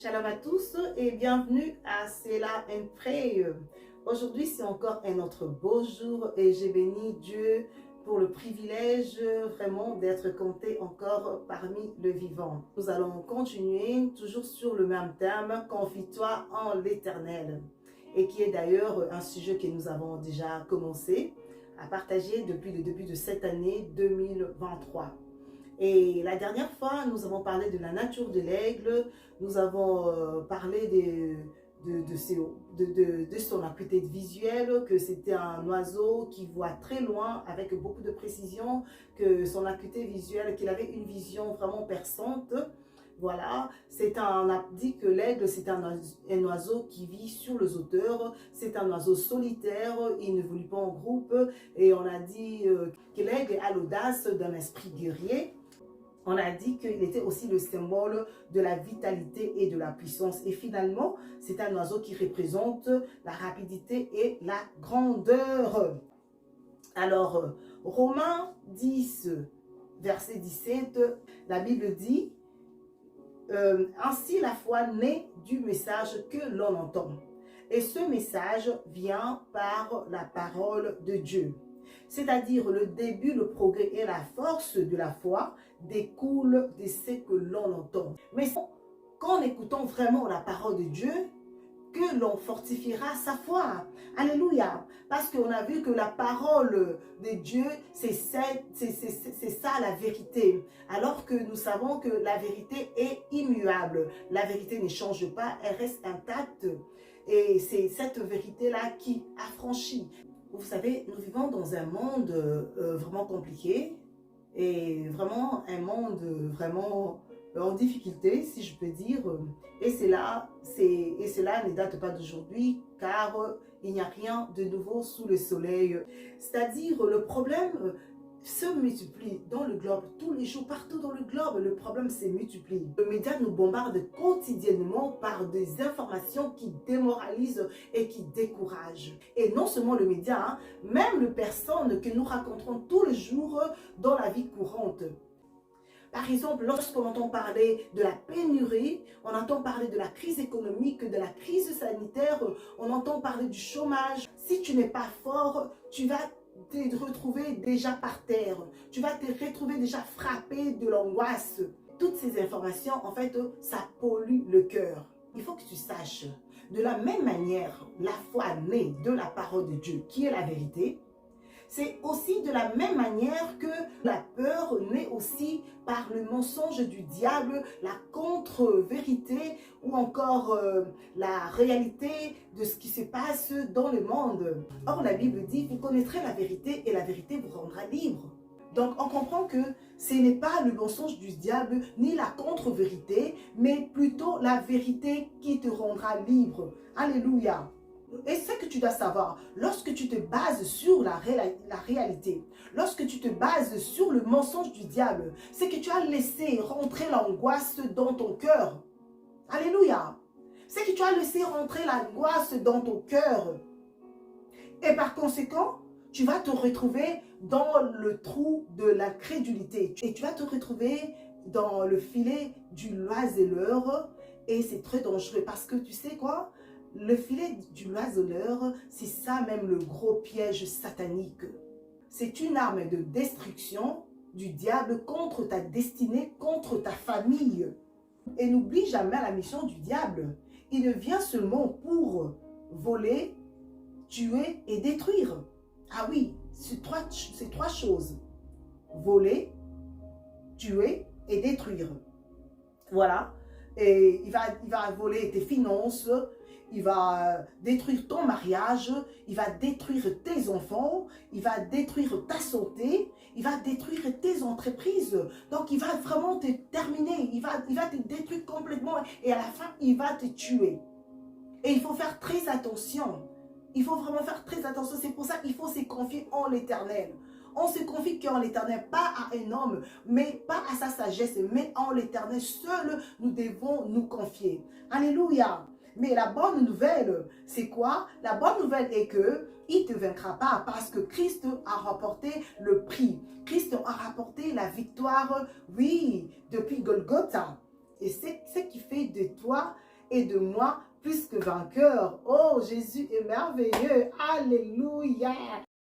Shalom à tous et bienvenue à Selah and Pray. Aujourd'hui, c'est encore un autre beau jour et j'ai béni Dieu pour le privilège vraiment d'être compté encore parmi le vivant. Nous allons continuer toujours sur le même thème, confie-toi en l'Éternel, et qui est d'ailleurs un sujet que nous avons déjà commencé à partager depuis le début de cette année 2023. Et la dernière fois, nous avons parlé de la nature de l'aigle, nous avons parlé de son acuité visuelle, que c'était un oiseau qui voit très loin avec beaucoup de précision, que son acuité visuelle, qu'il avait une vision vraiment perçante. Voilà, on a dit que l'aigle, c'est un oiseau qui vit sur les hauteurs, c'est un oiseau solitaire, il ne vit pas en groupe, et on a dit que l'aigle a l'audace d'un esprit guerrier. On a dit qu'il était aussi le symbole de la vitalité et de la puissance. Et finalement, c'est un oiseau qui représente la rapidité et la grandeur. Alors, Romains 10, verset 17, la Bible dit « Ainsi la foi naît du message que l'on entend. Et ce message vient par la parole de Dieu. » C'est-à-dire le début, le progrès et la force de la foi découlent de ce que l'on entend. Mais qu'en écoutant vraiment la parole de Dieu, que l'on fortifiera sa foi. Alléluia. Parce qu'on a vu que la parole de Dieu, c'est ça la vérité. Alors que nous savons que la vérité est immuable. La vérité ne change pas, elle reste intacte. Et c'est cette vérité-là qui affranchit. Vous savez, nous vivons dans un monde vraiment compliqué et vraiment un monde vraiment en difficulté, si je peux dire. Et cela ne date pas d'aujourd'hui, car il n'y a rien de nouveau sous le soleil. C'est-à-dire, le problème se multiplie dans le globe, tous les jours, partout dans le globe, le problème se multiplie. Le média nous bombarde quotidiennement par des informations qui démoralisent et qui découragent. Et non seulement le média, hein, même les personnes que nous rencontrons tous les jours dans la vie courante. Par exemple, lorsqu'on entend parler de la pénurie, on entend parler de la crise économique, de la crise sanitaire, on entend parler du chômage. Si tu n'es pas fort, tu vas te retrouver déjà par terre. Tu vas te retrouver déjà frappé de l'angoisse. Toutes ces informations, en fait, ça pollue le cœur. Il faut que tu saches, de la même manière, la foi naît de la parole de Dieu, qui est la vérité. C'est aussi de la même manière que la peur naît aussi par le mensonge du diable, la contre-vérité ou encore la réalité de ce qui se passe dans le monde. Or, la Bible dit, vous connaîtrez la vérité et la vérité vous rendra libre. Donc, on comprend que ce n'est pas le mensonge du diable ni la contre-vérité, mais plutôt la vérité qui te rendra libre. Alléluia. Et ce que tu dois savoir, lorsque tu te bases sur la réalité, lorsque tu te bases sur le mensonge du diable, c'est que tu as laissé rentrer l'angoisse dans ton cœur. Alléluia. C'est que tu as laissé rentrer l'angoisse dans ton cœur. Et par conséquent, tu vas te retrouver dans le trou de la crédulité. Et tu vas te retrouver dans le filet du l'oiseleur. Et c'est très dangereux parce que tu sais quoi? Le filet du l'oiseleur, c'est ça même le gros piège satanique. C'est une arme de destruction du diable contre ta destinée, contre ta famille. Et n'oublie jamais la mission du diable. Il ne vient seulement pour voler, tuer et détruire. Ah oui, c'est trois choses. Voler, tuer et détruire. Voilà. Et il va voler tes finances, il va détruire ton mariage, il va détruire tes enfants, il va détruire ta santé, il va détruire tes entreprises. Donc, il va vraiment te terminer, il va te détruire complètement et à la fin, il va te tuer. Et il faut faire très attention. Il faut vraiment faire très attention. C'est pour ça qu'il faut se confier en l'Éternel. On se confie qu'en l'Éternel, pas à un homme, mais pas à sa sagesse, mais en l'Éternel. Seul, nous devons nous confier. Alléluia. Mais la bonne nouvelle, c'est quoi? La bonne nouvelle est que il ne te vaincra pas parce que Christ a remporté le prix. Christ a remporté la victoire, oui, depuis Golgotha. Et c'est ce qui fait de toi et de moi plus que vainqueur. Oh, Jésus est merveilleux. Alléluia.